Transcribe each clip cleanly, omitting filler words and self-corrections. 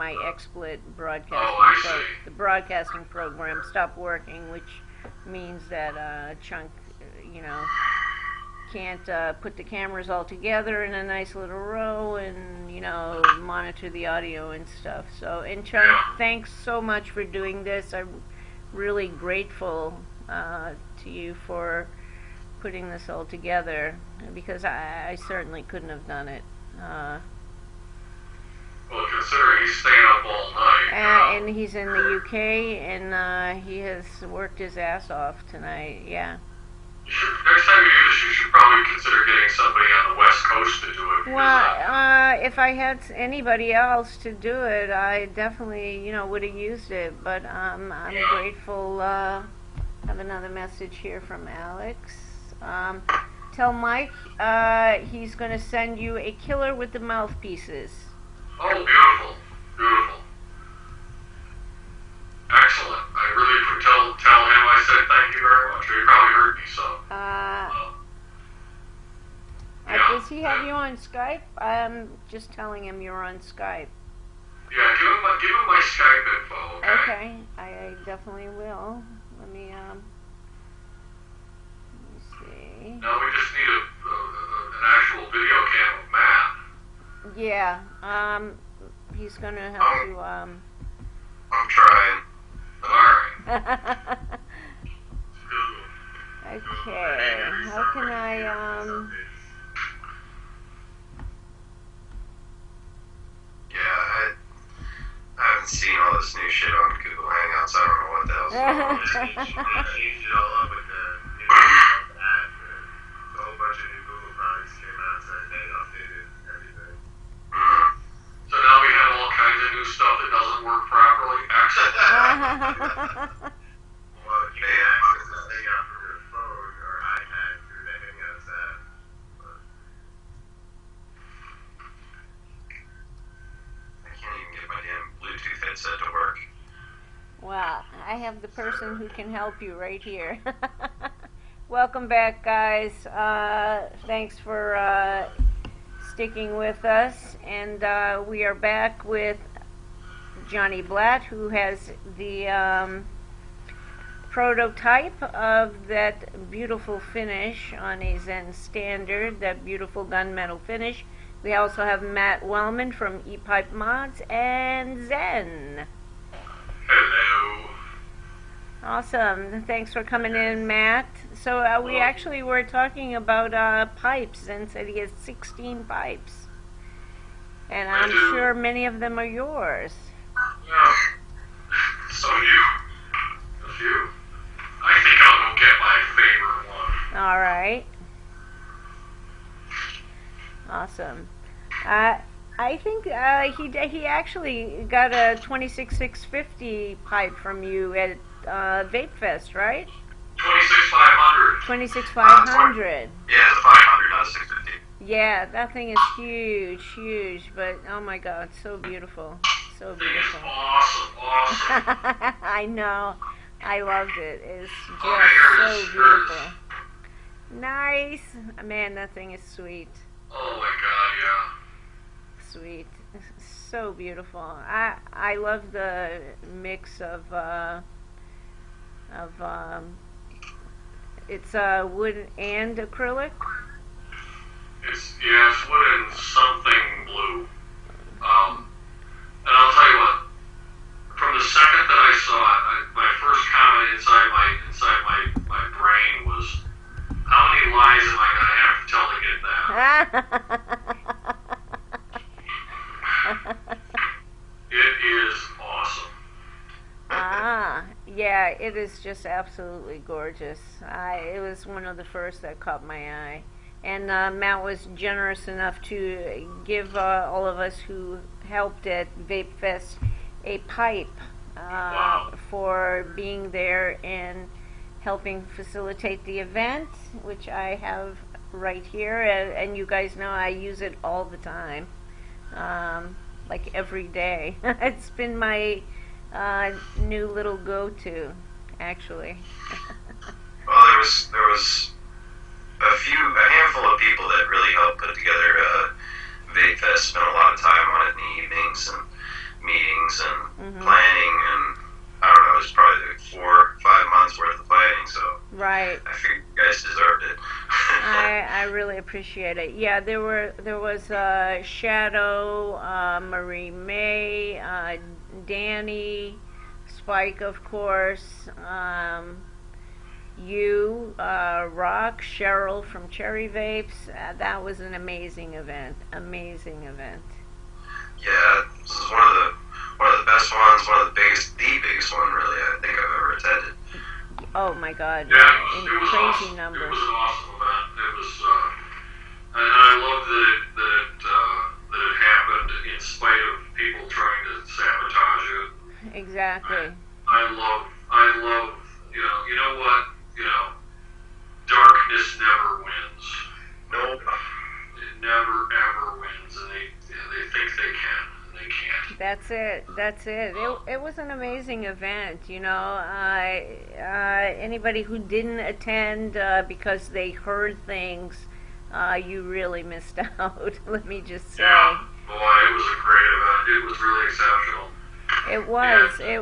my XSplit Oh, broadcasting. I So see. the broadcasting program stopped working, which means that Chunk, you know, can't put the cameras all together in a nice little row and, you know, monitor the audio and stuff. So, and Chunk, thanks so much for doing this. I'm really grateful to you for putting this all together, because I certainly couldn't have done it. Well, considering he's staying up all night. And he's in the UK, and he has worked his ass off tonight. Yeah. Next time you do this, you should probably consider getting somebody on the West Coast to do it. Because, Well, if I had anybody else to do it, I definitely, you know, would have used it. But I'm grateful. I have another message here from Alex. Tell Mike he's going to send you a killer with the mouthpieces. oh, beautiful, beautiful, excellent. I really could tell him I said thank you very much. He probably heard me, so. Yeah. Does he have you on Skype? I'm just telling him you're on Skype. Yeah, give him my Skype info, okay? Okay, I definitely will. Let me see. Now we just need an actual video cam of Matt. Yeah, he's gonna have to, I'm trying. Alright. Okay, how can I, Yeah, I haven't seen all this new shit on Google Hangouts. I don't know what the hell's going on. Changed it all up with the new app. A whole bunch of new Google products came out, so they updated everything. So now we have all kinds of new stuff that doesn't work properly. Excellent. Well, you can access this thing out from your phone or iPad through the Hangouts app. But I can't even get my damn Bluetooth headset to work. well, I have the person who can help you right here. Welcome back, guys. Thanks for sticking with us, and we are back with Johnny Blatt, who has the prototype of that beautiful finish on a Zen Standard, that beautiful gunmetal finish. We also have Matt Wellman from E-Pipe Mods and Zen. Hello. Awesome. Thanks for coming in, Matt. So we actually were talking about pipes, and said he has 16 pipes. And I'm sure many of them are yours. Yeah. So a few. I think I'll go get my favorite one. All right. Awesome. I think he actually got a 26650 pipe from you at Vape Fest, right? 26500. 26500. Yeah, it's a 500, not a 650. Yeah, that thing is huge, huge. But oh my God, so beautiful, so Thing is beautiful. awesome. I know. I loved it. It's just so beautiful. Nice. Man, that thing is sweet. Oh my God, yeah. Sweet. So beautiful. I love the mix of it's wood and acrylic. It's wood and something blue. And I'll tell you what. From the second that I saw it, my first comment inside my brain was, how many lies am I going to have to tell to get that? It is awesome. Yeah, it is just absolutely gorgeous. It was one of the first that caught my eye. And Matt was generous enough to give all of us who helped at Vape Fest a pipe for being there and helping facilitate the event, which I have right here. And you guys know I use it all the time, like every day. It's been my new little go-to, actually. Well, there was a handful of people that really helped put together Vape Fest. Spent a lot of time on it in the evenings and meeting planning, and I don't know, it was probably like 4 or 5 months worth of planning, so Right. I figured you guys deserved it. I really appreciate it. Yeah, there was Shadow, Marie May, Danny, Spike, of course, you, Rock, Cheryl from Cherry Vapes. That was an amazing event. Amazing event. Yeah, this is one of the best ones, one of the biggest one really I think I've ever attended. Oh my God! Yeah, In it was crazy awesome. It numbers. was an awesome event. It was, and I love that it happened in spite of people trying to sabotage it. Exactly. I love, you know what, darkness never wins. Nope. It never ever wins, and they think they can, and they can't. That's it. That's it. It was an amazing event. Anybody who didn't attend because they heard things, you really missed out. Let me just say. Yeah, boy, it was a great event. It was really exceptional. It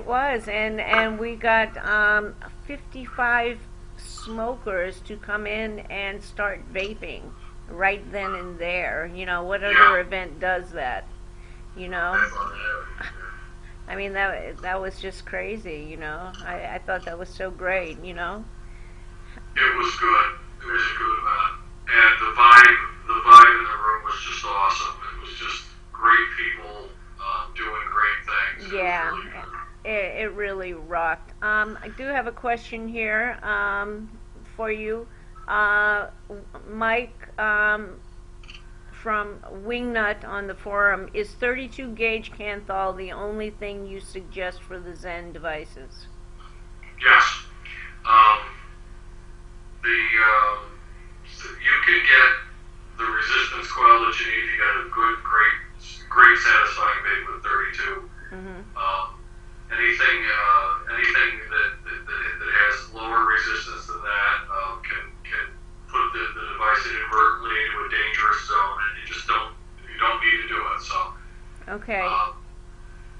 was, and we got 55 smokers to come in and start vaping right then and there. What other event does that? I mean, that was just crazy. I thought that was so great. It was good. It was a good event, and the vibe in the room was just awesome. It was just great people doing great things. Yeah. It was really good. It really rocked. I do have a question here for you. Mike from Wingnut on the forum, is 32 gauge Canthal the only thing you suggest for the Zen devices? Yes. You can get the resistance coil that you need. You got a good, great satisfying vape with 32. Anything that has lower resistance than that can put the device inadvertently into a dangerous zone, and you don't need to do it. So Okay.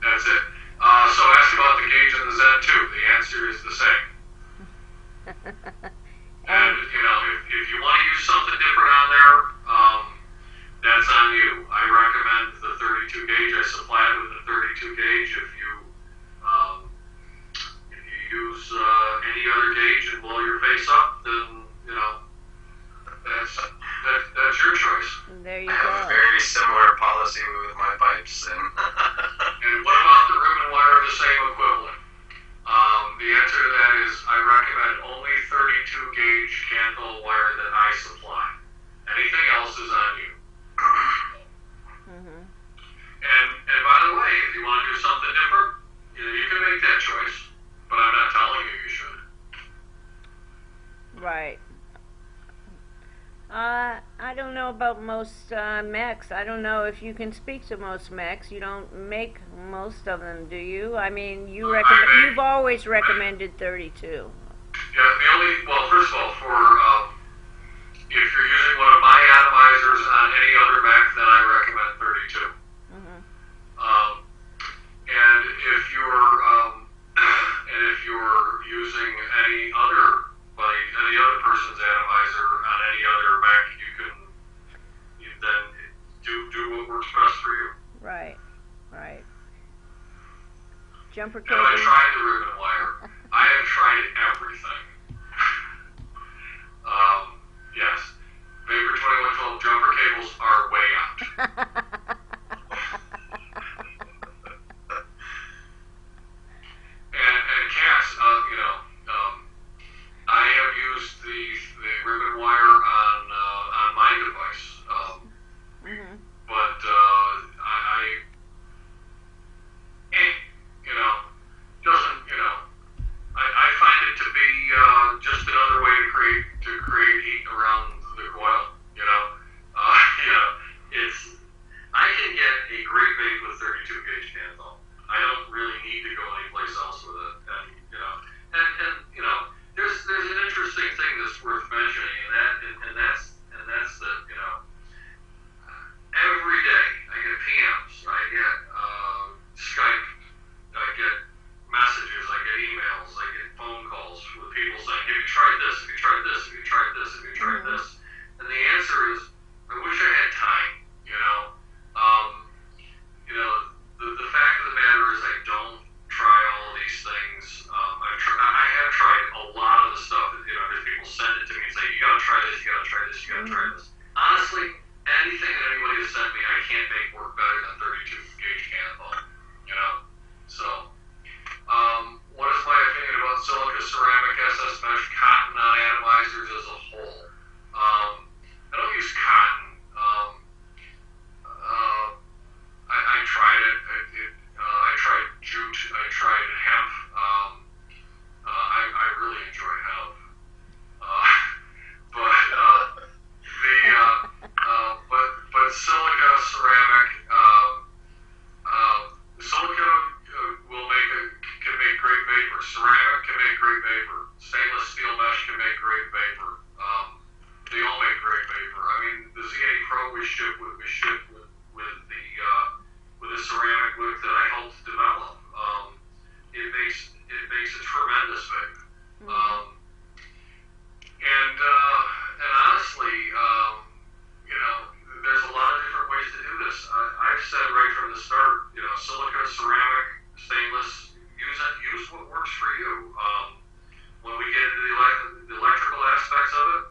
that's it. So ask about the gauge and the Zen 2. The answer is the same. And if you want to use something different on there, that's on you. I recommend the 32 gauge. I supply it with the 32 gauge. If you use any other gauge and blow your face up, then that's your choice. There you I have a go. very similar policy with my pipes, and And what about the ribbon wire, the same equivalent? The answer to that is I recommend only 32 gauge candle wire that I supply. Anything else is on you. And by the way, if you want to do something different, you can make that choice. But I'm not telling you you should. Right. I don't know about most mechs. I don't know if you can speak to most mechs. You don't make most of them, do you? I mean, you've always recommended 32. Well, first of all, if you're using one of my atomizers on any other Mac, then I recommend 32. And if you're using any other person's atomizer on any other Mac, you then do what works best for you. Right. Jumper Have I cable. tried the ribbon wire? I have tried everything. Yes. Vapor 2112 jumper cables are way out. And Cass, I have used the ribbon wire on my device, but doesn't, I find it to be ceramic, stainless. Use what works for you. When we get into the electrical aspects of it,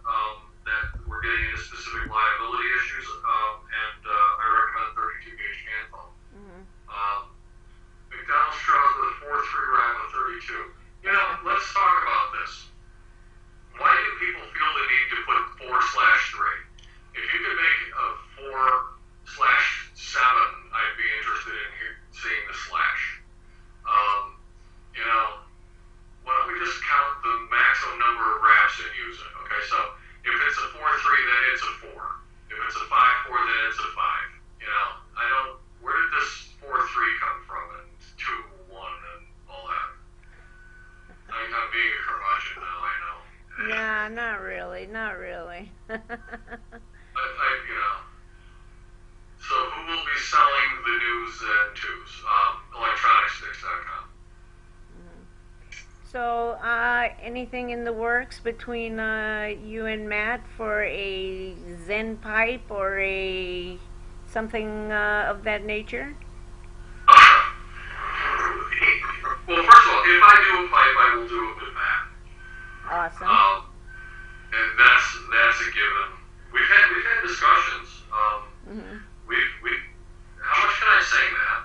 that we're getting into specific liability issues, and I recommend 32 gauge hand phone. McDonald's struggles with a 4.3 RAM with 32. You know, let's talk about this. Why do people feel the need to put 4/3? If you could make a 4/7, I'd be interested in seeing the slash. You know, why don't we just count the maximum number of wraps and use it? Okay, so if it's a 4.3, then it's a 4. If it's a 5.4, then it's a 5. You know, where did this 4.3 come from? And 2, 1, and all that. I'm being a curmudgeon now, I know. Nah, not really, not really. You know. So who will be selling the new Zen 2s? Electronicsticks.com. So, anything in the works between you and Matt for a Zen pipe or something of that nature? Well, first of all, if I do a pipe, I will do it with Matt. Awesome. And that's a given. We've had discussions. How much can I say, Matt?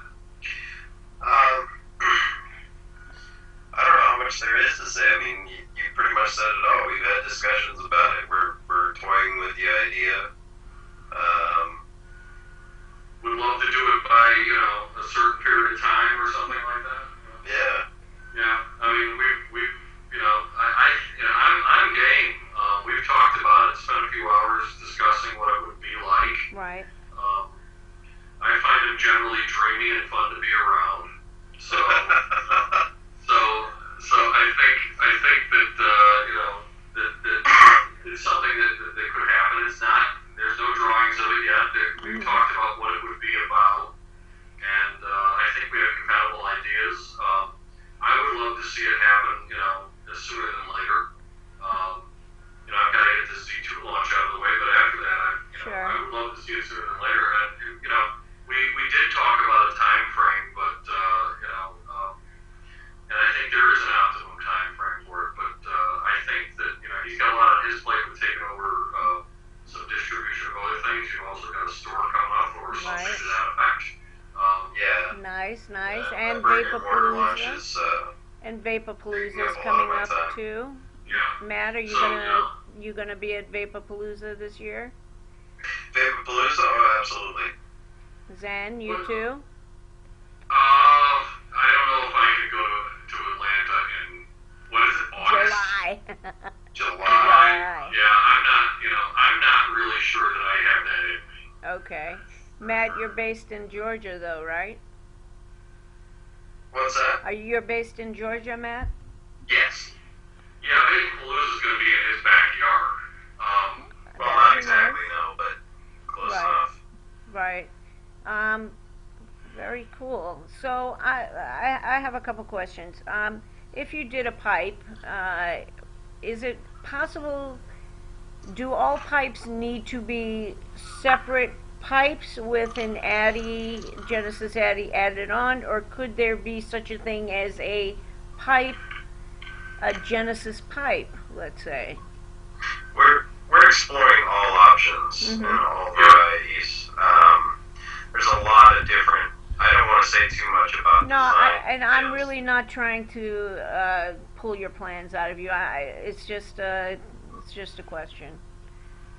I don't know how much there is to say. I mean, you pretty much said it all. We've had discussions about it. We're toying with the idea. Would love to do it by, a certain period of time or something like that. Yeah. Yeah. I mean, I'm game. We've talked about it, spent a few hours discussing what it would be like. Right. I find him generally dreamy and fun to be around. So, so I think that that it's something that could happen. It's not. There's no drawings of it yet. We've talked about what it would be about, and I think we have compatible ideas. I would love to see it happen, sooner than later. I've got to get the Z2 launch out of the way, but after that, I would love to see it sooner than later. And we did talk about a time frame, but and I think there is an optimum time frame for it. But I think that he's got a lot on his plate with taking over some distribution of other things. You've also got a store coming up or something to that effect. Yeah. Nice. And Order launch Vapapalooza. is, And Vapapalooza taking is up a lot coming of my up time. too. Yeah. Matt, are you gonna be at Vapapalooza this year? Vapapalooza? Oh, absolutely. Zen, you too? I don't know if I could go to Atlanta in, what is it, August? July. Yeah, I'm not really sure that I have that in me. Okay. Matt, you're based in Georgia though, right? What's that? You're based in Georgia, Matt? Yes. Yeah, Vapapalooza's going to be in his backyard. Well, not exactly, no, but close enough. Right. Very cool. So I have a couple questions. If you did a pipe, is it possible? Do all pipes need to be separate pipes with an Genesis Addy added on, or could there be such a thing as a Genesis pipe, let's say? We're exploring all options and all varieties. There's a lot of different. I don't want to say too much about design. I'm really not trying to pull your plans out of you. It's just a question.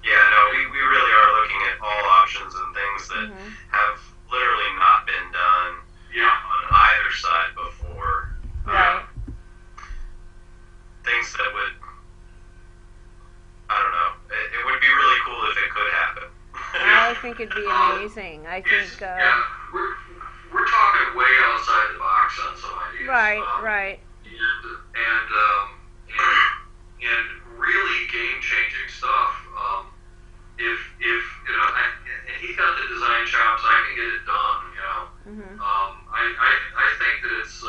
Yeah, no, we really are looking at all options and things that have literally not been done on either side before. Right. Things that would, I don't know, it would be really cool if it could happen. I think it'd be amazing. I think. We're talking way outside the box on some ideas. Right. And really game-changing stuff. If and he's got the design chops, I can get it done. I think that it's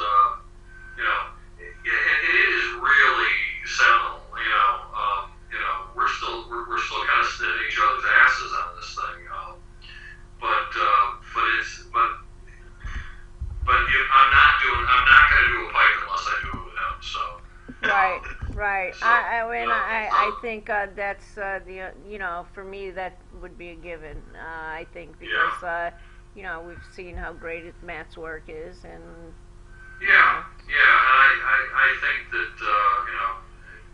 it is really seminal. We're still kind of sniffing each other's asses on this thing. But I'm not I'm not going to do a pipe unless I do it with him. So. Right. So, I think that's for me that would be a given. I think because we've seen how great Matt's work is, and Yeah. I think that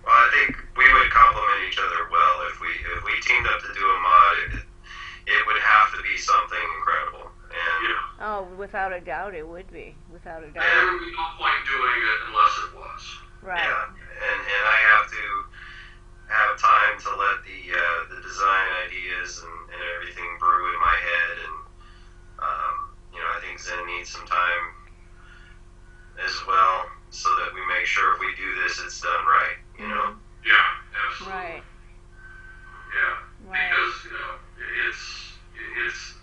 Well, I think we would complement each other well if we teamed up to do a mod. It would have to be something incredible. And oh, without a doubt, it would be. Without a there doubt. would be no point doing it unless it was. Right. yeah, and I have to have time to let the design ideas and everything brew in my head, and I think Zen needs some time as well, so that we make sure if we do this, it's done right. Yeah, absolutely. Right. Yeah, Right. because it's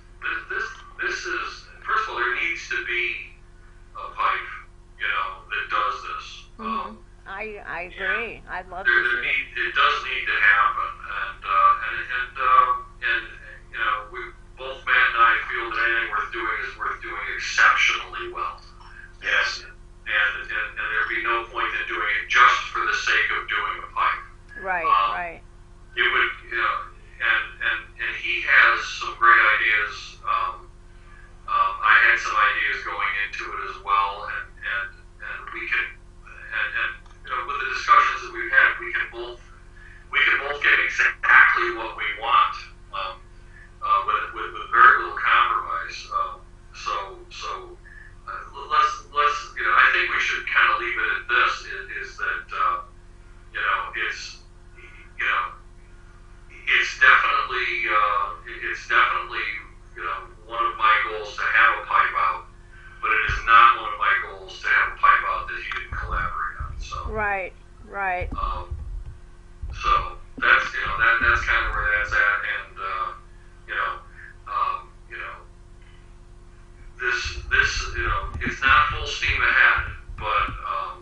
this is first of all there needs to be a pipe that does this. I agree. I'd love to There see it. it does need to happen, and we both Matt and I feel that anything worth doing is worth doing exceptionally well. Yes. And there'd be no point in doing it just for the sake of doing a pipe. Right. Um, Right. It would, and he has some great ideas. I had some ideas going into it as well, and we can, with the discussions that we've had, we can both get exactly what we want, with very little compromise. Let's I think we should kind of leave it at this. Is that it's definitely one of my goals to have a pipe out, but it is not one of my goals to have a pipe out that he didn't collaborate on. So Right. so that's that's kind of where that's at, and this it's not full steam ahead, but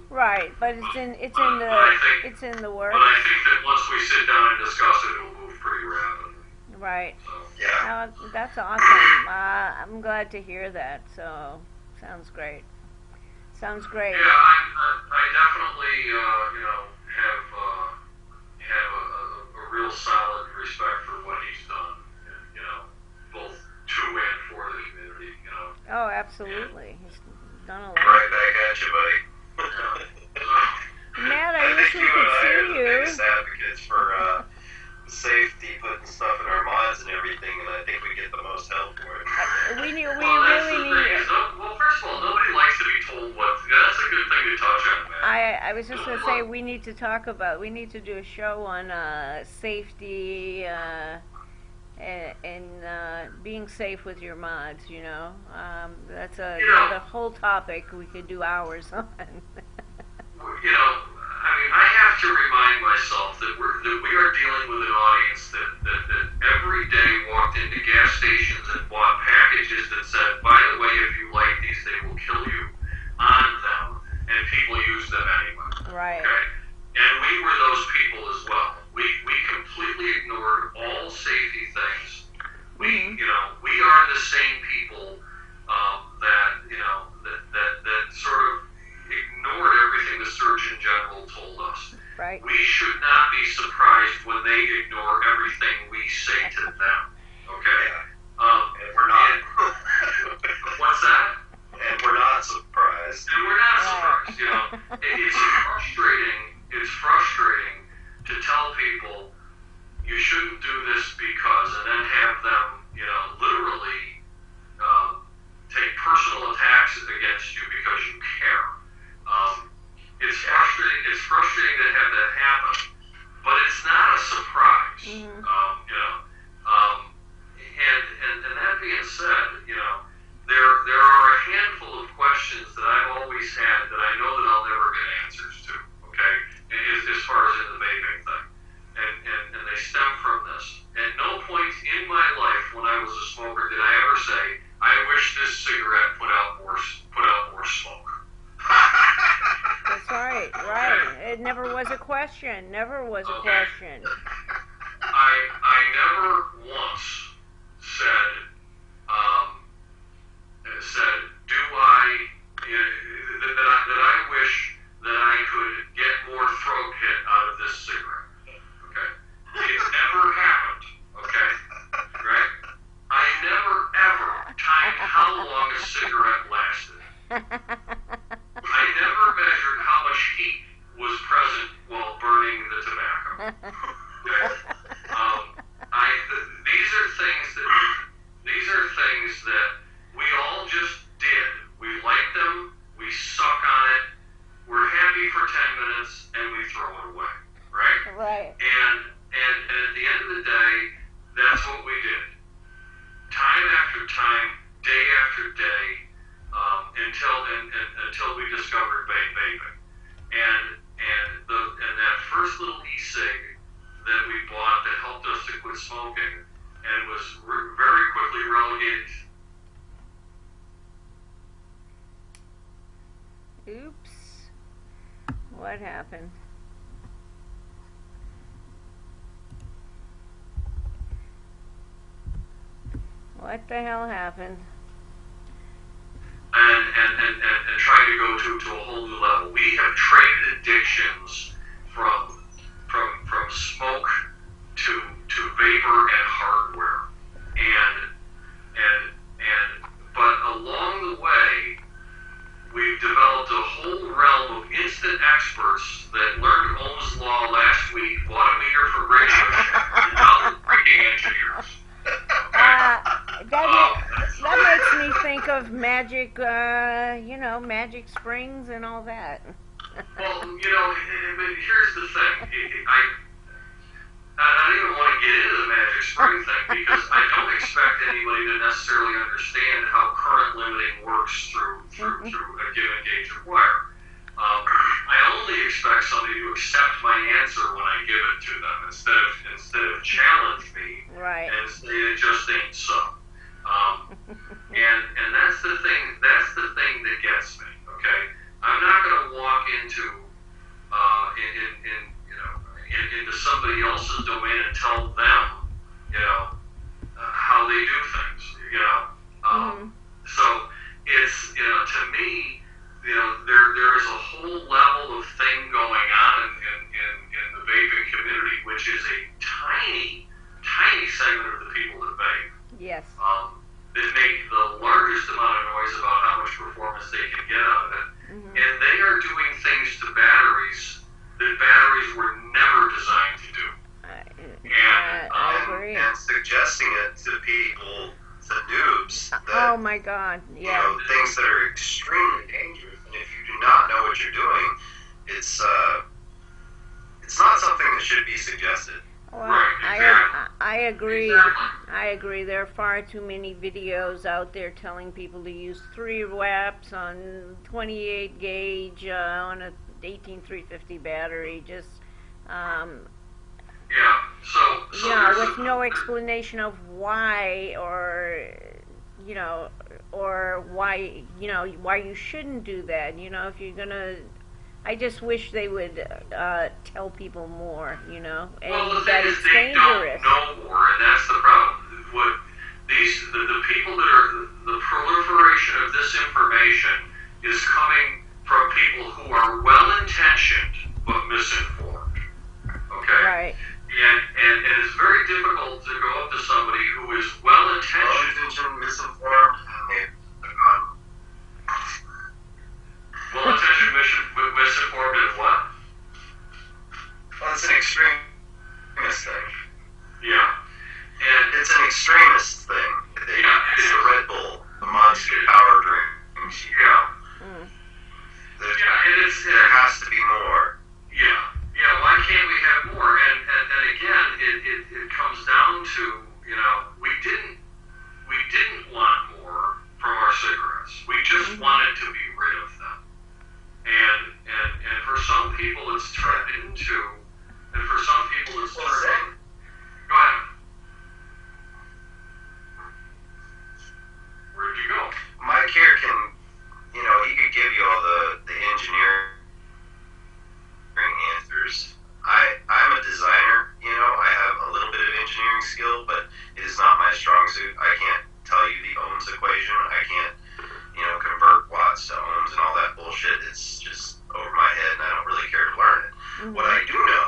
Right. But it's in but I think- it's in the work. but I think that once we sit down and discuss it, it will move pretty rapidly. Right. So. Yeah. That's awesome. I'm glad to hear that. So, sounds great. Sounds great. Yeah, I definitely have a real solid respect for what he's done, both to and for the community. Oh, absolutely. He's done a lot. Right back at you, buddy. Matt, I wish think we you could and I are see the you. biggest advocates for safety, putting stuff in our mods and everything, and I think we get the most help for it. We Well, that's really the thing. need. Well, first of all, nobody likes to be told what. That's a good thing to touch on, Matt. I was just gonna say we need to do a show on safety and being safe with your mods. That's another whole topic we could do hours on. I have to remind myself that we are dealing with an audience that every day walked into gas stations and bought packages that said, by the way, if you light these, they will kill you on them, and people use them anyway. Right. Okay? And we were those people as well. We completely ignored all safety things. We are the same people that sort of ignored everything the Surgeon General told us. Right. We should not be surprised when they ignore everything we say to them. Okay? And we're not. What's that? And we're not surprised. And we're not surprised. It's frustrating to tell people you shouldn't do this because, and then have them, literally take personal attacks against you because you care. It's frustrating. It's frustrating to have that happen, but it's not a surprise. And that being said, there are a handful of questions that I've always had that I know that I'll never get answers to. Okay, as far as in the vaping thing, and they stem from this. At no point in my life when I was a smoker did I ever say, "I wish this cigarette put out more smoke." That's right. Right. It never was a question. Never was a question. I never once said, do I? until we discovered vaping. And that first little e-cig that we bought that helped us to quit smoking and was very quickly relegated. Oops. What happened? What the hell happened? And trying to go to a whole new level. We have traded addictions from smoke to vapor and hardware. But along the way, we've developed a whole realm of instant experts that learned Ohm's law last week, bought a meter for radio, and now they're breaking engineers. That makes me think of Magic, Magic Springs and all that. Well, but here's the thing. I don't even want to get into the Magic Spring thing because I don't expect anybody to necessarily understand how current limiting works through a given gauge of wire. I only expect somebody to accept my answer when I give it to them instead of challenge me Right. and say it just ain't so. And that's the thing. That's the thing that gets me. Okay, I'm not going to walk into into somebody else's domain and tell them, how they do things. So it's to me, there is a whole level of thing going on in the vaping community, which is a tiny segment of the people that vape. Yes. That make the largest amount of noise about how much performance they can get out of it. Mm-hmm. And they are doing things to batteries that batteries were never designed to do. I agree. And suggesting it to people, to noobs, that, Oh my God! Yeah. things that are extremely dangerous. And if you do not know what you're doing, it's not something that should be suggested. Well, Right, exactly. I agree. Exactly. I agree. There are far too many videos out there telling people to use 3 wraps on 28 gauge on a 18350 battery. Just So with no explanation of why or why you shouldn't do that. If you're gonna. I just wish they would tell people more, and well, the that thing is it's they dangerous. don't know more, and that's the problem. What the people that are the proliferation of this information is coming from people who are well-intentioned but misinformed. Okay. Right. And it's very difficult to go up to somebody who is well-intentioned, misinformed, well-intentioned, misinformed, and what? Well, it's an extremist thing. Yeah. And It's an extremist thing. It's the Red Bull, the Monster Power Drink. yeah. There has to be more. Yeah, why can't we have more? And again, it comes down to, we didn't want more from our cigarettes. We just wanted to be rid of them. And for some people it's turned into, and for some people it's turned into. Go ahead. Where'd you go? Mike here can, he could give you all the engineering answers. I'm a designer, I have a little bit of engineering skill, but it is not my strong suit. I can't tell you the ohms equation. I can't, convert watts to ohms and all that bullshit. It's just over my head, and I don't really care to learn it. Mm-hmm. What I do know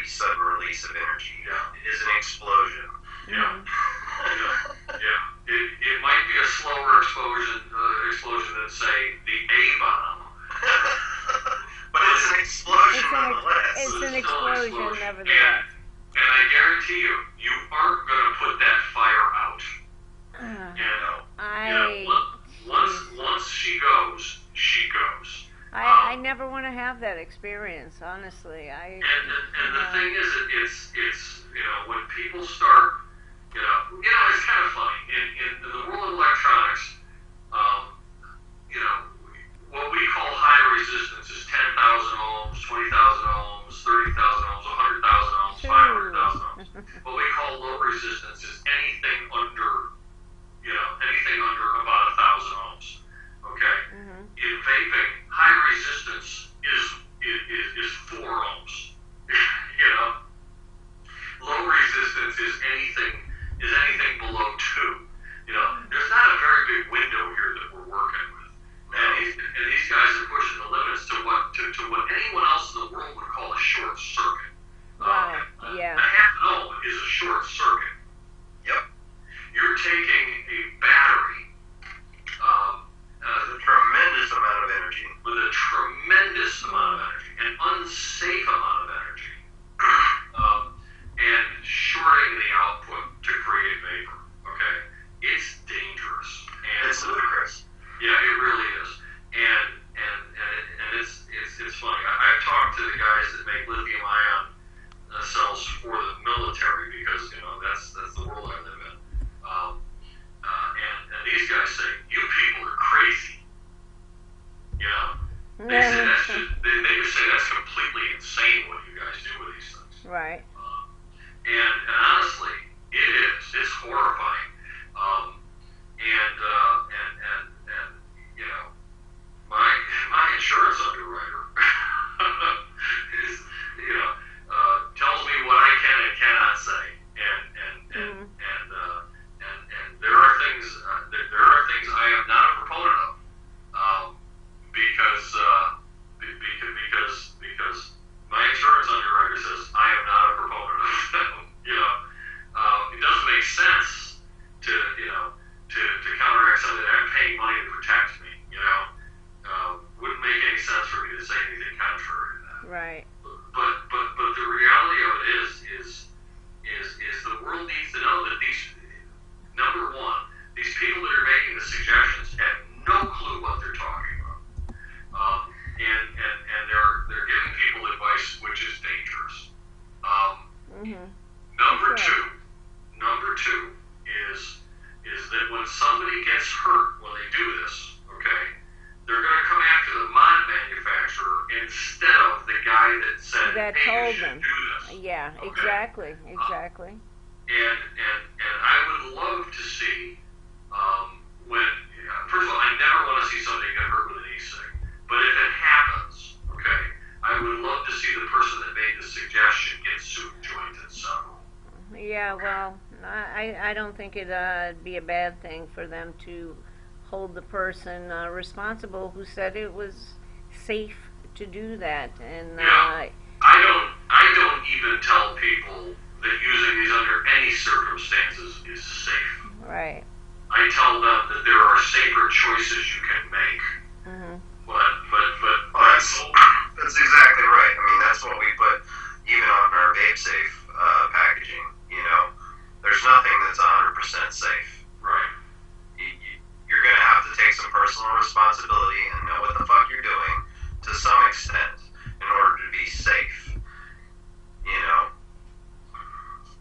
very sudden release of energy. Yeah. It is an explosion. Yeah. Yeah. It might be a slower explosion than, say, the A-bomb. But it's an explosion nonetheless. It's But an still an explosion, nevertheless. And I guarantee you, you aren't going to put that fire out. Once she goes, she goes. I never want to have that experience, honestly. And the thing is, it's when people start, it's kind of funny in the world of electronics. What we call high resistance is 10,000 ohms, 20,000 ohms, 30,000 ohms, 100,000 ohms, 500,000 ohms. What we call low resistance is anything under about 1,000 ohms. Okay. In vaping, high resistance is 4 ohms. Low resistance is anything below 2. There's not a very big window here that we're working with. And these guys are pushing the limits to what anyone else in the world would call a short circuit. Right. Yeah. A half an ohm is a short circuit. Yep. You're taking a battery A tremendous amount of energy. with a tremendous amount of energy, an unsafe amount of energy, and shorting the output to create vapor. Okay, it's dangerous. And It's ludicrous. yeah, it really is. And it's funny. I've talked to the guys that make lithium ion cells for the military because that's the world I live in. And these guys say you people are crazy. They say they just say that's completely insane what you guys do with these things. Right. And honestly, it is. It's horrifying. My insurance underwriter is, tells me what I can and cannot say, and there are things I am not a proponent of, because my insurance underwriter says I am not a proponent of them. It doesn't make sense to counteract something that I'm paying money to protect me. Wouldn't make any sense for me to say anything contrary to that. Right. But the reality of it is the world needs to know that number one, these people that are making the suggestions have no clue what they're talking about, and they're giving people advice which is dangerous. Number two is that when somebody gets hurt when they do this, okay, they're going to come after the mod manufacturer instead of the guy that said, That hey, told you should them. do this. Yeah. Okay? Exactly. And I would love to see when, first of all, I never want to see somebody get hurt with an e-cig, but if it happens, okay, I would love to see the person that made the suggestion get sued, joined, and several. Yeah. Well, I don't think it'd be a bad thing for them to hold the person responsible who said it was safe to do that. And I don't even tell people that using these under any circumstances is safe. right. I tell them that there are safer choices you can make. But That's exactly right. I mean, that's what we put even on our vape safe packaging. There's nothing that's 100% safe. right. You're going to have to take some personal responsibility and know what the fuck you're doing to some extent in order to be safe.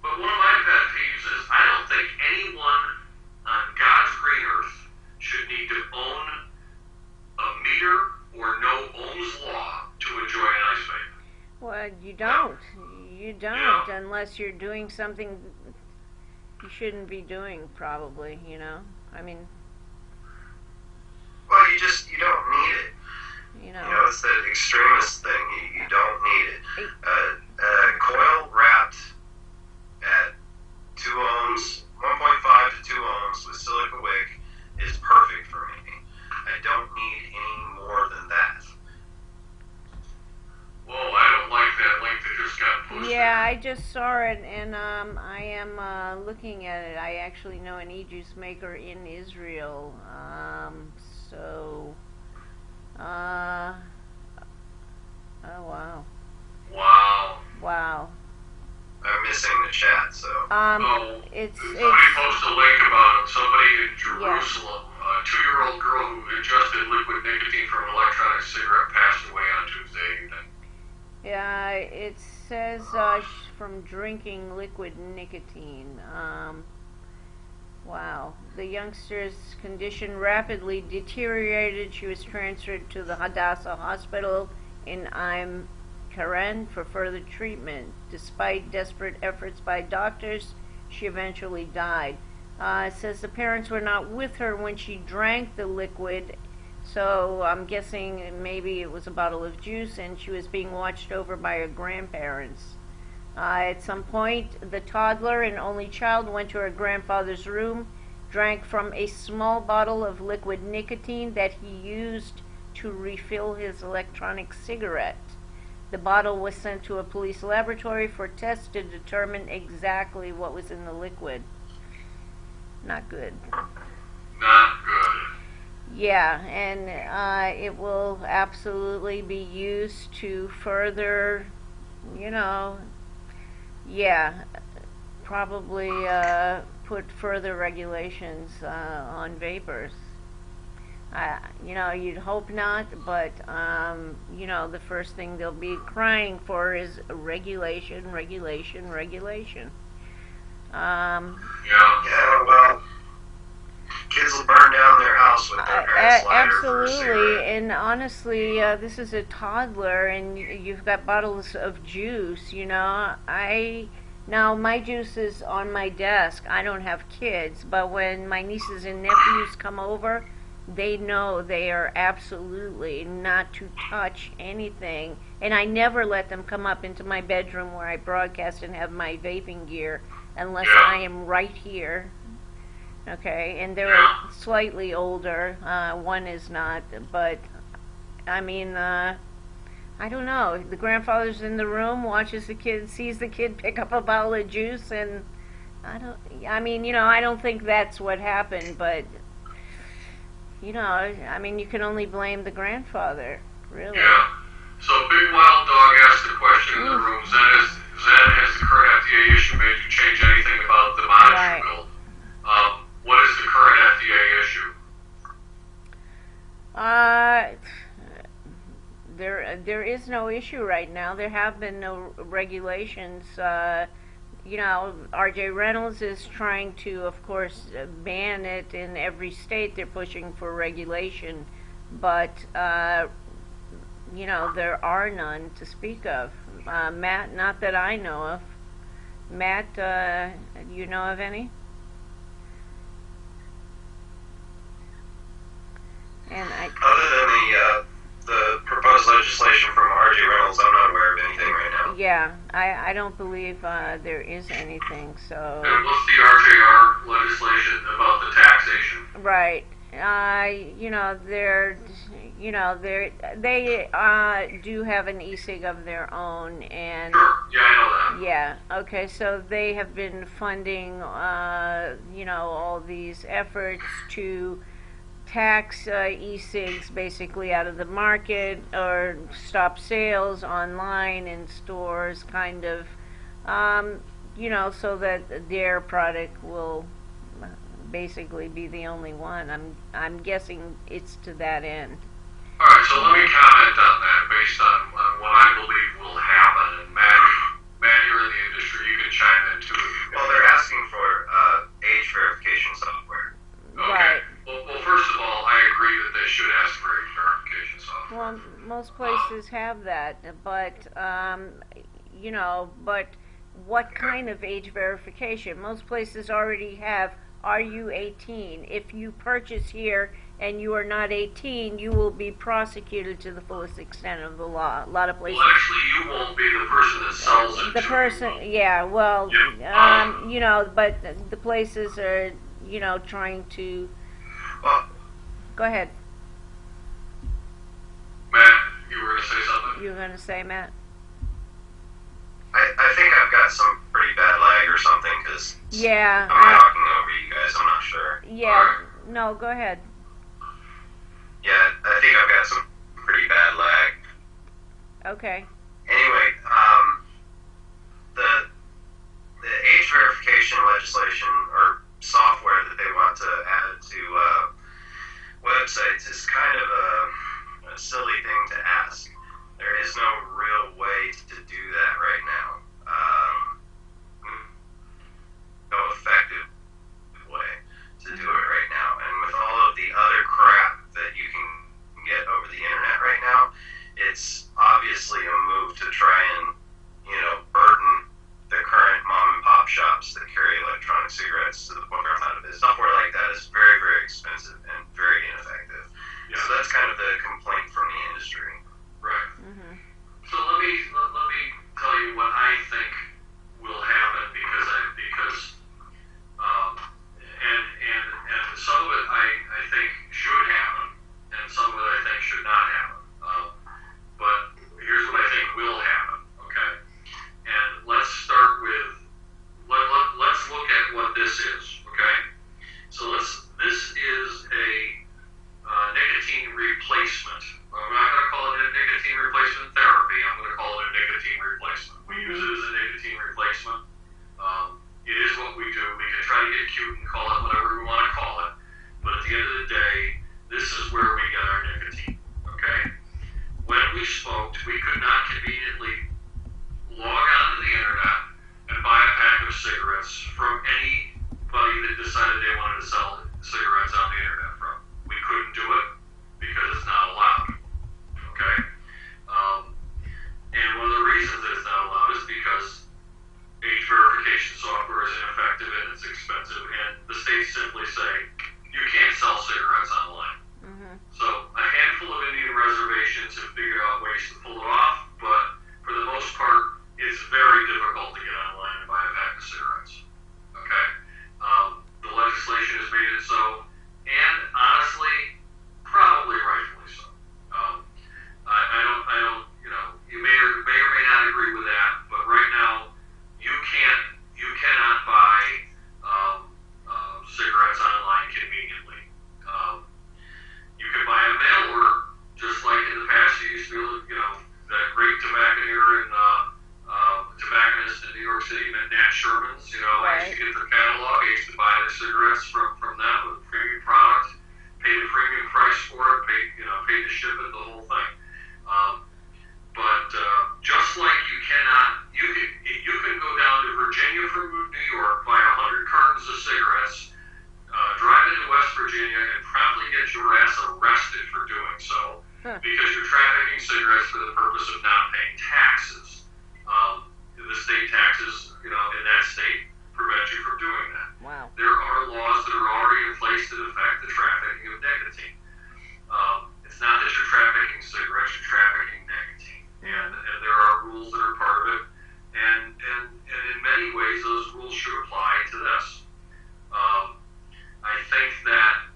But one of my pet peeves is I don't think anyone on God's green earth should need to own a meter or know Ohm's law to enjoy an ice vape. Well, you don't. You don't unless you're doing something you shouldn't be doing, probably. I mean, Well, you don't need it. It's that extremist thing. You don't need it. A coil wrapped at 2 ohms, 1.5 to 2 ohms with silica wick is perfect for me. I don't need any more than that. Whoa, I don't like that link that just got put Yeah, I just saw it, and I am looking at it. I actually know an e-juice maker in Israel. So, uh, oh wow, Wow. wow. I'm missing the chat, so. Oh, It's somebody posted a link about somebody in Jerusalem, a 2-year-old girl who ingested liquid nicotine from an electronic cigarette passed away on Tuesday evening. yeah. It says from drinking liquid nicotine. Wow. The youngster's condition rapidly deteriorated. She was transferred to the Hadassah Hospital in Ain Keren for further treatment. Despite desperate efforts by doctors, she eventually died. It says the parents were not with her when she drank the liquid, so I'm guessing maybe it was a bottle of juice and she was being watched over by her grandparents. At some point, the toddler and only child went to her grandfather's room, drank from a small bottle of liquid nicotine that he used to refill his electronic cigarette. The bottle was sent to a police laboratory for tests to determine exactly what was in the liquid. Not good. Not good. Yeah, and it will absolutely be used to further, probably put further regulations on vapors. You'd hope not, but the first thing they'll be crying for is regulation, regulation, regulation. Yeah, well, kids will burn down their house with their parents' lighter for a Absolutely, cigarette. and honestly, this is a toddler, and you've got bottles of juice. Now my juice is on my desk. I don't have kids, but when my nieces and nephews come over, they know they are absolutely not to touch anything, and I never let them come up into my bedroom where I broadcast and have my vaping gear unless I am right here. Okay, and they're slightly older. One is not, but I mean, I don't know. The grandfather's in the room, watches the kid, sees the kid pick up a bottle of juice, and I don't think that's what happened, but you can only blame the grandfather, really. Yeah. So Big Wild Dog asked the question in the room, Zen, has the current FDA issue made you change anything about the monitor Right. bill? What is the current FDA issue? There is no issue right now. There have been no regulations. R.J. Reynolds is trying to, of course, ban it in every state. They're pushing for regulation, but there are none to speak of. Matt, not that I know of. Matt, do you know of any? And Other than the proposed legislation from R.J. Reynolds, I'm not aware of anything right now. yeah, I don't believe there is anything. So And what's the RJR legislation about the taxation? right, they do have an e-cig of their own, and Sure. Yeah, I know that. yeah, okay, so they have been funding, all these efforts to tax e-cigs basically out of the market or stop sales online in stores, kind of, so that their product will basically be the only one. I'm guessing it's to that end. All right, so let me comment on that based on what I believe will happen. And Matt, you're in the industry. You can chime in too. Well, they're asking for age verification software. Okay. Right. Well, first of all, I agree that they should ask for age verification software. Well, most places have that, but but what kind of age verification? Most places already have. Are you 18? If you purchase here and you are not 18, you will be prosecuted to the fullest extent of the law. A lot of places. Well, actually, you won't be the person that sells it. The to person, you. yeah, well, Yeah. but the places are, trying to. Well, Go ahead. Matt, you were going to say something? You were going to say, Matt? I think I've got some pretty bad lag or something because Yeah. I'm talking over you guys. I'm not sure. Yeah. No, go ahead. Yeah, I think I've got some pretty bad lag. Okay. Anyway, the age verification legislation or software that they want to add to websites is kind of a silly thing to ask. There is no real way to do that right now. No effective way to do it right now. And with all of the other crap that you can get over the internet right now, it's obviously a move to try and, burden the current mom and pop shops that carry electronic cigarettes to the point where out of business. Software like that is very, very expensive and very ineffective. Yeah. So that's kind of the complaint from the industry. Right. Mhm. So let me tell you what I think will happen because and some of it I think should happen and some of it I think should not happen. But here's what I think will happen. Okay, and let's start with let's look at what this is. Okay, so this is a nicotine replacement. I'm not going to call it a nicotine replacement therapy. I'm going to call it a nicotine replacement. We use it as a nicotine replacement. It is what we do. We can try to get cute and call it whatever we want to call it. But at the end of the day, this is where we get our nicotine. Okay? When we smoked, we could not conveniently log onto the internet and buy a pack of cigarettes from anybody that decided they wanted to sell cigarettes on the internet from. We couldn't do it because it's not allowed. Okay? And one of the reasons that it's not allowed is because age verification software is ineffective and it's expensive, and the states simply say you can't sell cigarettes online. Mhm. So a handful of Indian reservations have figured out ways to pull it off, but for the most part, it's very difficult to get online and buy a pack of cigarettes. Okay? The legislation has made it so, and honestly, probably rightfully so. I don't, you may or may not agree with that, but right now, you cannot buy cigarettes online conveniently. You can buy a mail order, just like in the past you used to be able to, that great tobacconeer and tobacconist in New York City, Nat Sherman's, I used to get their catalog, I used to buy their cigarettes from them with a premium product, paid a premium price for it, paid to ship it, the whole thing. But just like you can go down to Virginia from New York, buy 100 cartons of cigarettes, drive into West Virginia, and promptly get your ass arrested for doing so, because you're trafficking cigarettes for the purpose of not paying taxes. The state taxes, in that state prevent you from doing that. Wow. There are laws that are already in place that affect the trafficking of nicotine. It's not that you're trafficking cigarettes, you're trafficking nicotine. And there are rules that are part of it. And in many ways, those rules should apply to this. I think that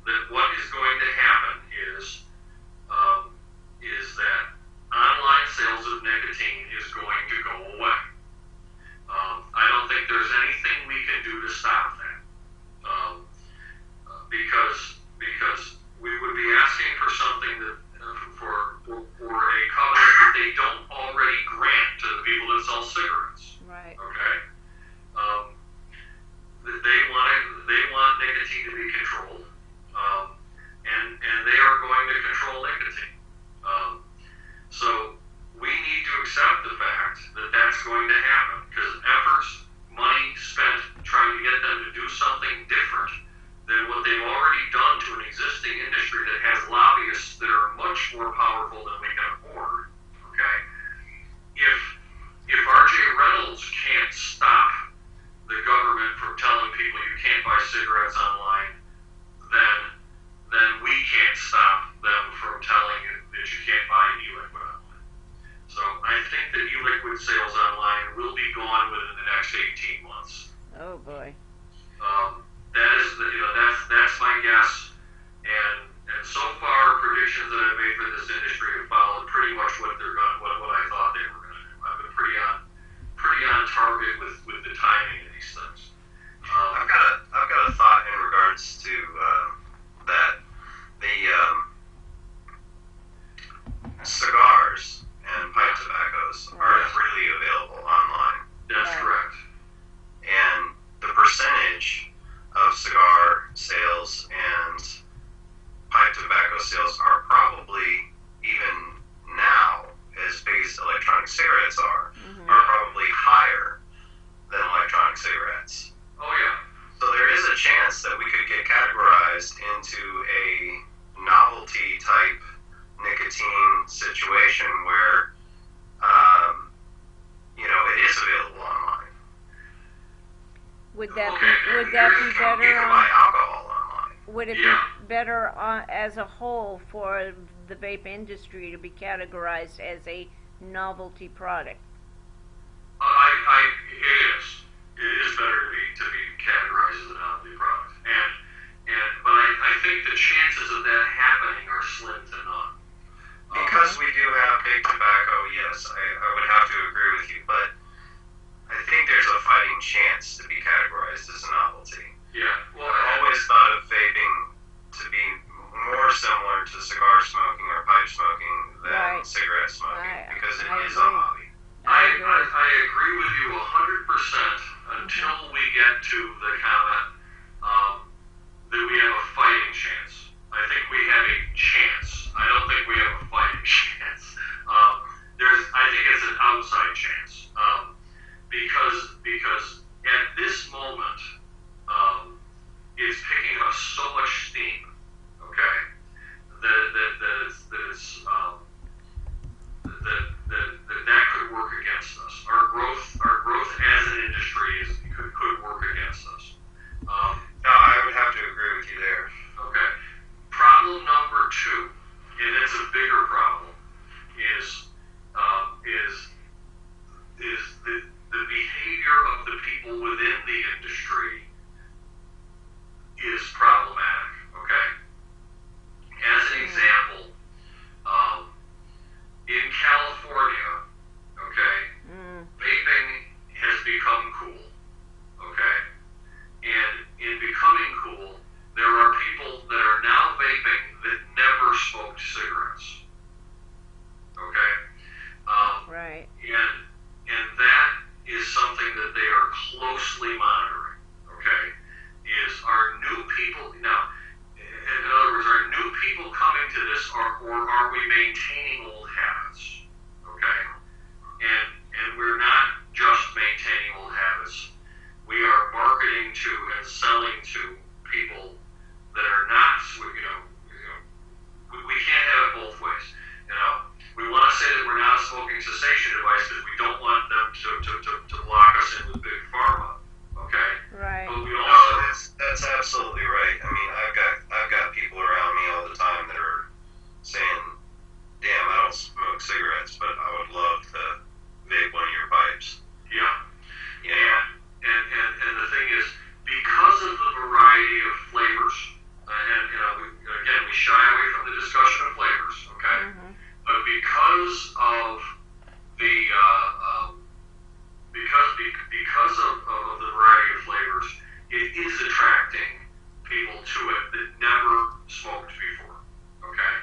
that what is going to happen is that online sales of nicotine is going to go away. I don't think there's anything we can do to stop that. Because we would be asking for something that for a covenant that they don't already grant to the people that sell cigarettes. Right. Okay. They want nicotine to be controlled, and they are going to control nicotine. So we need to accept the fact that that's going to happen, because efforts, money spent trying to get them to do something different than what they've already done to an existing industry that has lobbyists that are much more powerful than we can afford. Okay? If R.J. Reynolds can't stop the government from telling people you can't buy cigarettes online, then we can't stop them from telling you that you can't buy e-liquid online. So I think that e-liquid sales online will be gone within the next 18 months. Oh boy. That's my guess, and so far predictions that I've made for this industry have followed pretty much what I thought they were going to do. I've been pretty Would that Okay, be would that be You better can buy on, alcohol online. would it Yeah. be better as a whole for the vape industry to be categorized as a novelty product? It is better to be categorized as a novelty product, but I think the chances of that happening are slim to none. Because we do have big tobacco, yes, I would have to agree with you, but I think there's a fighting chance to be categorized as a novelty. Yeah, well, I've always thought of vaping to be more similar to cigar smoking or pipe smoking than Right. cigarette smoking, because it I is a agree. hobby. I agree with you 100% until we get to the comment that we have a fighting chance. I think we have a chance. I don't think we have a fighting chance. I think it's an outside chance because at this moment it's picking up so much steam. Okay, that could work against us. Our growth as an industry could work against us. No, I would have to agree with you there. Okay. Problem number two, and it's a bigger problem, is the behavior of the people within the industry is problematic. Okay. As an example, in California, okay, vaping has become cool. Okay. And in becoming cool, there are people that are now vaping that never smoked cigarettes. Okay? Right. And that is something that they are closely monitoring. Okay? Is our new people, now, in other words, are new people coming to this, or are we maintaining old habits? Okay? And we're not just maintaining old habits. We are marketing to and selling to people that are not, we can't have it both ways. We want to say that we're not a smoking cessation device because we don't want them to lock us in with big pharma. Okay? Right. But we No, also, that's absolutely right. I mean, I've got people around me all the time that are saying, "Damn, I don't smoke cigarettes, but I would love to vape one of your pipes." yeah. Yeah. And the thing is, because of the variety of flavors, we shy away from the discussion of flavors, okay? But because of the variety of flavors, it is attracting people to it that never smoked before, okay?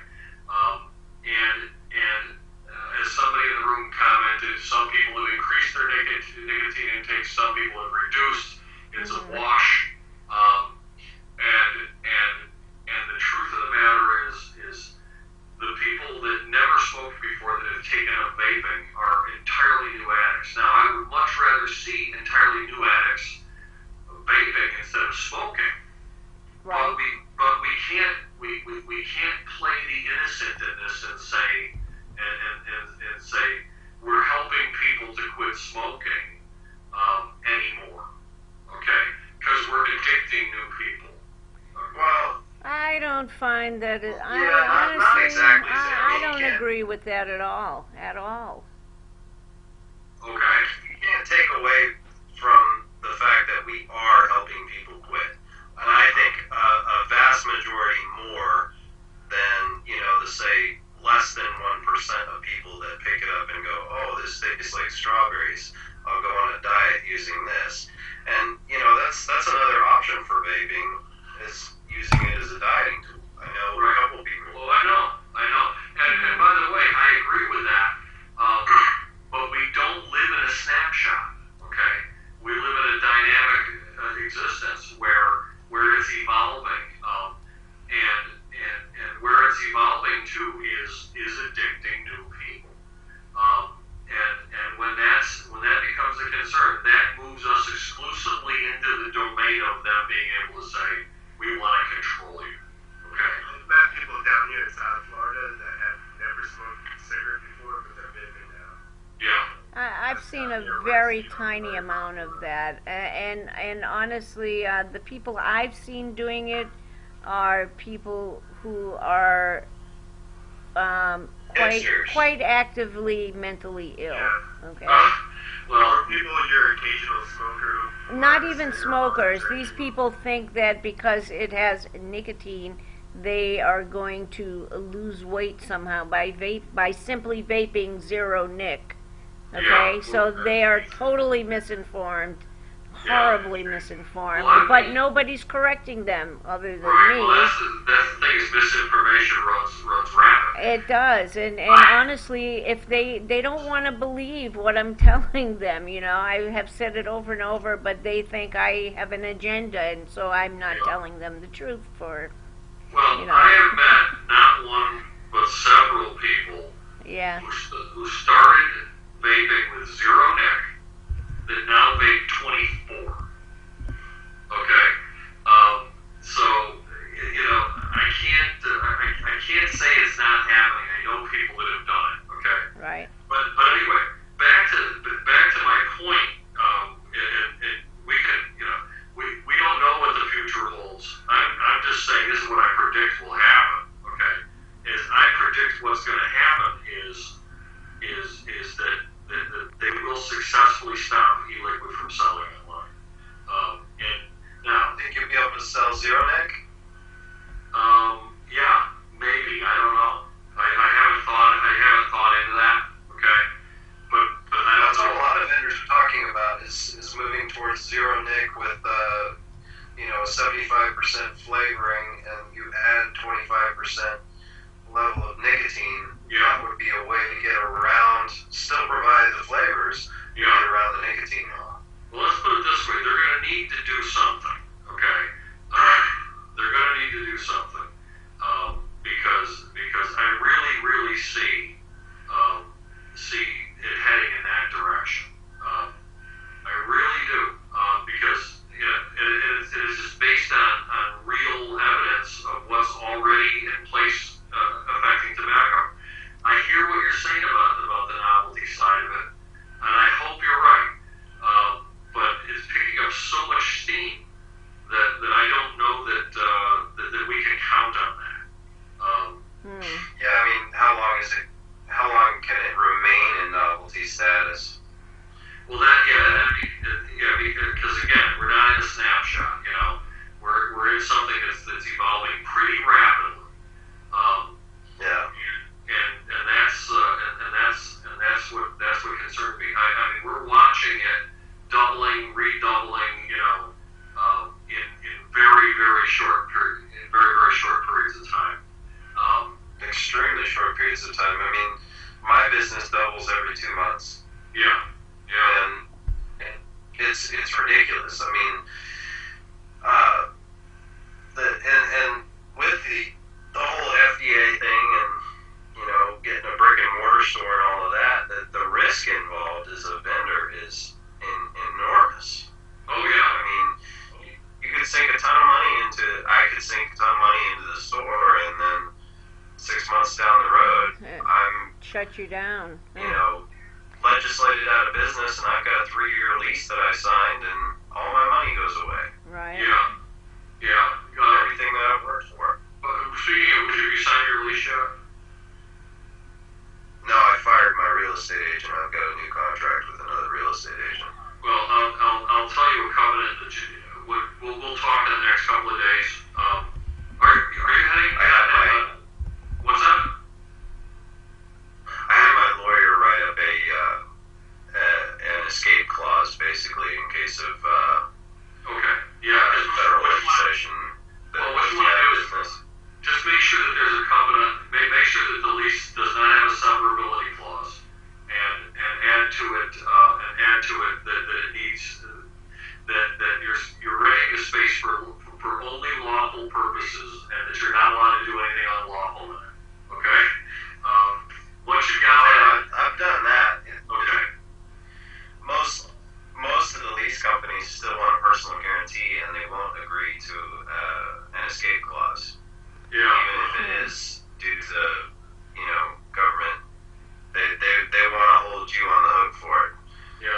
As somebody in the room commented, some people have increased their nicotine intake, some people have reduced. It's a wash. And the truth of the matter is the people that never smoked before that have taken up vaping are entirely new addicts. Now, I would much rather see entirely new addicts vaping instead of smoking. Right. But we can't play the innocent in this and say we're helping people to quit smoking anymore, okay? Because we're addicting new people. Okay? Well, I don't find that it, Yeah, I not honestly, exactly, I Sammy. don't You can't- agree with that at all. At all. Okay. you can't take away from the fact that we are helping people quit. And I think a vast majority more than, say, less than 1% of people that pick it up and go, "Oh, this tastes like strawberries. I'll go on a diet using this." And, that's another option for vaping, is using it as a dieting tool. I know a couple people. Well, I know. And by the way, I agree with that. But we don't live in a snapshot, okay? We live in a dynamic existence where it's evolving. And where it's evolving to is addicting new people. And when that becomes a concern, that moves us exclusively into the domain of them being able to say, we want to a very tiny amount of that, and honestly, the people I've seen doing it are people who are Hipsters. quite actively mentally ill. Yeah. Okay. Well, Or people, your occasional smoker. who Not wants even to say, smokers. "Oh, These people think that because it has nicotine, they are going to lose weight somehow by simply vaping zero nic. Okay, Yeah. so they are totally misinformed, horribly misinformed. Well, I But mean- nobody's correcting them other than right. Well, me. that's the thing is misinformation runs rampant. It does, and honestly, if they don't want to believe what I'm telling them, I have said it over and over, but they think I have an agenda, and so I'm not Yeah. telling them the truth. Well, You know. I have met not one but several people Yeah, who started vaping with zero nic that now vape 24. Okay, so I can't say it's not happening. I know people that have done it. Okay, right. but anyway, back to my point. And we can we don't know what the future holds. I'm just saying this is what I predict will happen. Okay, is I predict what's going to happen is that they will successfully stop e-liquid from selling online. And now, Think you'll be able to sell zero neck? yeah, maybe, I don't know. I haven't thought into that. Okay, but I That's don't what a know. lot of vendors are talking about is moving towards zero nick with 75% flavoring, and you add 25% level of nicotine. Yeah. That would be a way to get around, still provide the flavors, Yeah. get around the nicotine law. Well, let's put it this way: they're going to need to do something. Okay, they're going to need to do something because I really see it heading in that direction. I really do because it is just based on real evidence of what's already in place affecting tobacco. I hear what you're saying about the novelty side of it, and I hope you're right. But it's picking up so much steam that I don't know that we can count on that. Yeah, I mean, how long can it remain in novelty status? Well, because again, we're not in a snapshot. We're in something that's evolving pretty rapidly. Yeah. And that's what concerns me. I mean, we're watching it doubling, redoubling, in very short periods of time. Extremely short periods of time. I mean, my business doubles every 2 months. Yeah. And it's ridiculous. I mean, and with the whole FDA thing and getting a brick and mortar store and all of that, the risk involved as a vendor is enormous. Oh yeah. I mean, you could sink a ton of money I could sink a ton of money into the store, and then 6 months down the road, I'm Shut you down. legislated out of business, and I've got a 3-year lease that I signed, and all my money goes away. Right. Yeah. Everything that I've worked for. Speaking of, have you signed your lease yet? No, I fired my real estate agent. I've got a new contract with another real estate agent. Well, I'll tell you a covenant that we'll talk in the next couple of days. Are you heading? I have What's that? I had my lawyer write up an escape clause, basically, in case of Okay. Yeah. federal legislation. Well, what you want to do is just make sure that there's a covenant. Make sure that the lease does not have a severability clause, and add to it that it needs that you're renting a space for only lawful purposes, and that you're not allowed to do anything unlawful in it. Okay. Once you've got that, I've done that. okay. Most of the lease companies still want a personal guarantee, and they won't agree to an escape clause. Yeah. Even if it is due to, government, they want to hold you on the hook for it. Yeah,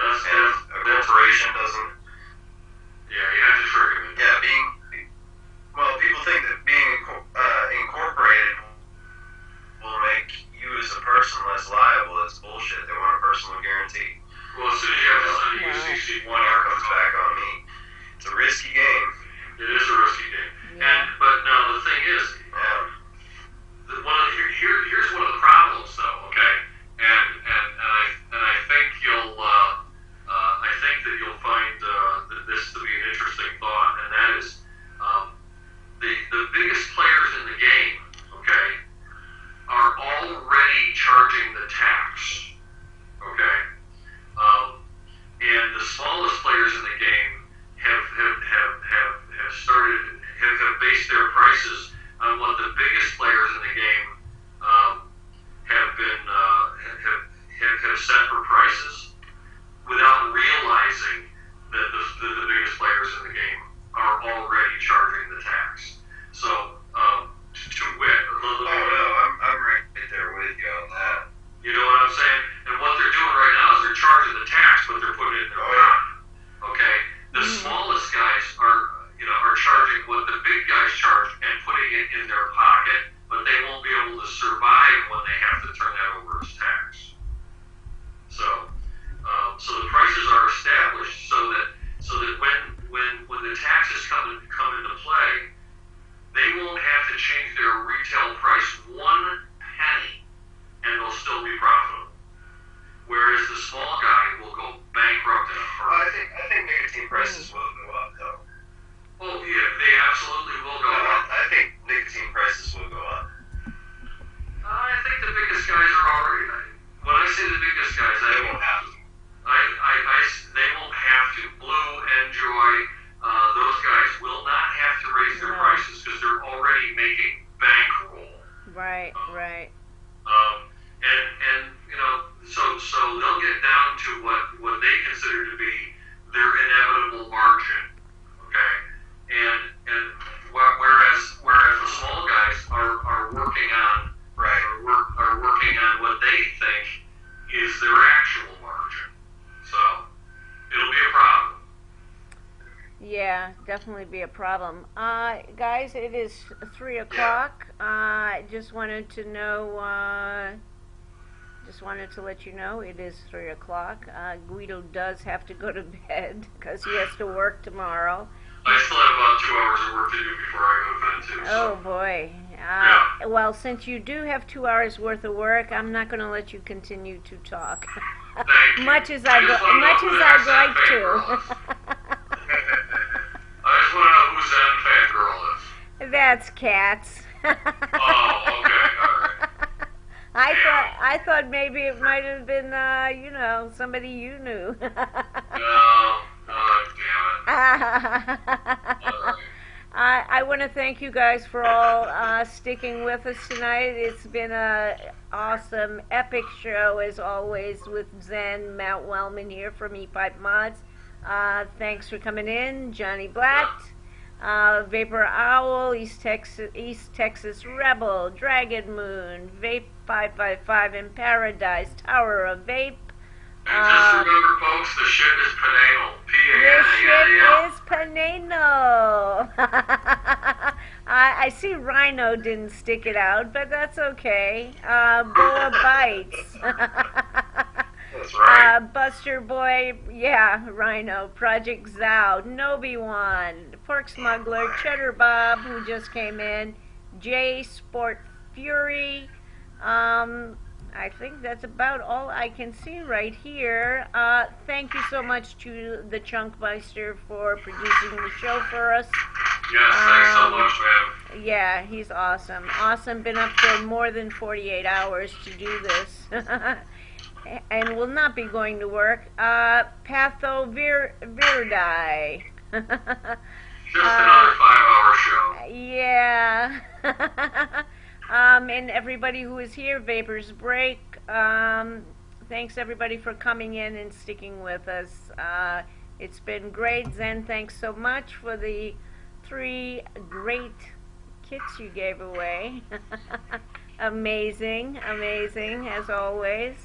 think nicotine prices will go up, though. Oh, yeah, they absolutely will go up. I think nicotine prices will go up. I think the biggest guys are already. When I say the biggest guys, They won't have to. they won't have to. Blue and Joy, those guys will not have to raise their No. prices because they're already making bankroll. Right, right. And so they'll get down to what they consider to be their inevitable margin. Okay, and whereas the small guys are working on are working on what they think is their actual margin. So it'll be a problem. Yeah, definitely be a problem. Guys, it is 3 o'clock. I just wanted to know, just wanted to let you know it is 3 o'clock. Guido does have to go to bed because he has to work tomorrow. I still have about 2 hours of work to do before I go to bed too. Oh So. boy. Yeah. Well, since you do have 2 hours worth of work, I'm not going to let you continue to talk. Thank you. much as I just wanna know much who as the I'd Zen like fangirl to. is. I just want to know who Zen fangirl is. That's Cats. Oh, okay, all right. I thought maybe it might have been somebody you knew. No, damn it. All right. I want to thank you guys for all sticking with us tonight. It's been a awesome, epic show as always with Zen, Matt Wellman here from E-Pipe Mods. Thanks for coming in, Johnny Blatt, Vapor Owl, East Texas Rebel, Dragon Moon, Vape 555 in Paradise, Tower of Vape. And just remember, folks, the shit is Panano. This P-A-N-A-N-A-L. shit is Panano. I see Rhino didn't stick it out, but that's okay. Boa Bites. That's right. Buster Boy, yeah, Rhino. Project Zao, Nobi-Wan, Pork Smuggler, Cheddar Bob, who just came in, J Sport Fury. I think that's about all I can see right here. Thank you so much to the Chunkmeister for producing the show for us. Yes, thanks so much, man. Yeah, he's awesome. Awesome. Been up for more than 48 hours to do this. And will not be going to work. Patho Virdai. Just another 5-hour show. Yeah. And everybody who is here, Vapors Break, thanks everybody for coming in and sticking with us. It's been great. Zen, thanks so much for the 3 great kits you gave away. Amazing, amazing, as always.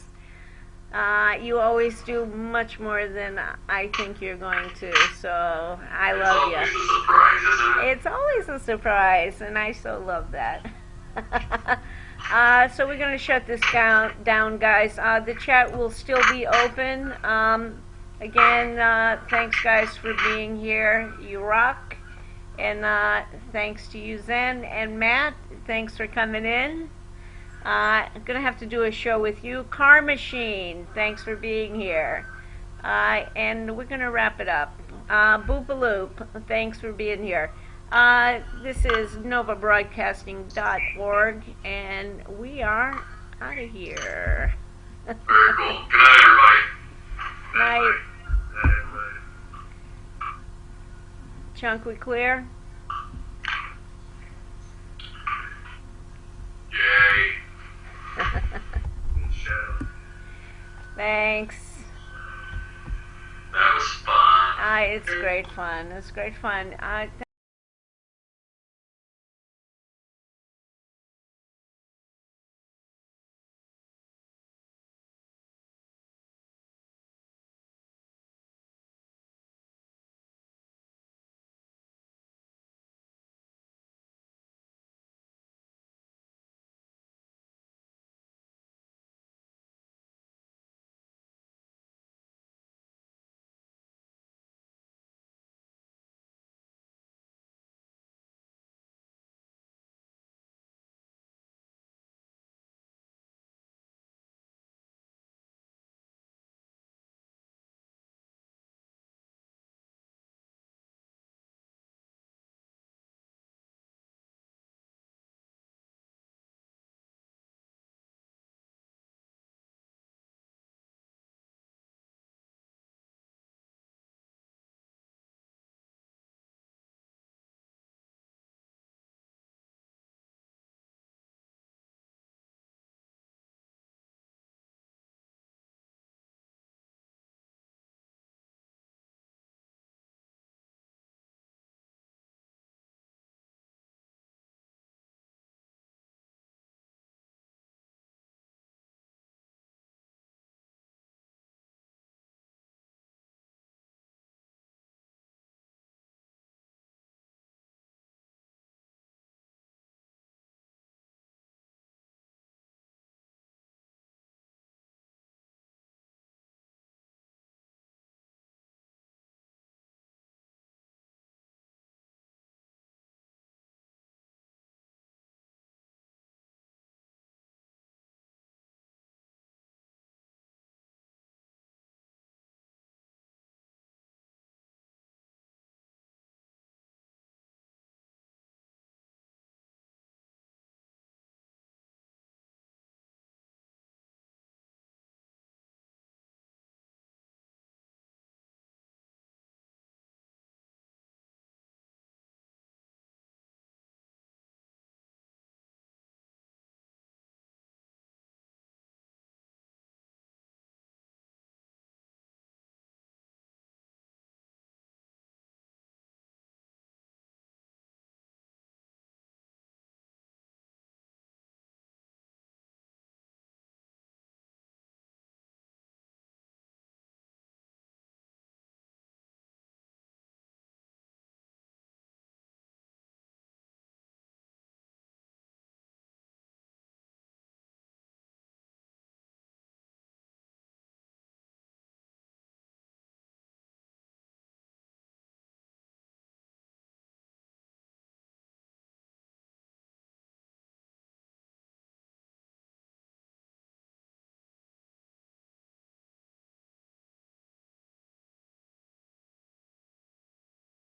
You always do much more than I think you're going to, so I love you. It's always a surprise, isn't it? It's always a surprise, and I so love that. So we're going to shut this down, guys. The chat will still be open. Again, thanks, guys, for being here. You rock. And thanks to you, Zen. And Matt, thanks for coming in. I'm going to have to do a show with you. Car Machine, thanks for being here. And we're going to wrap it up. Boopaloop, thanks for being here. This is NovaBroadcasting.org, and we are out of here. Very cool. Good night, everybody. Night. Everybody. Chunk, we clear? Yay. Good show. Thanks. That was fun. It's great fun. It's great fun.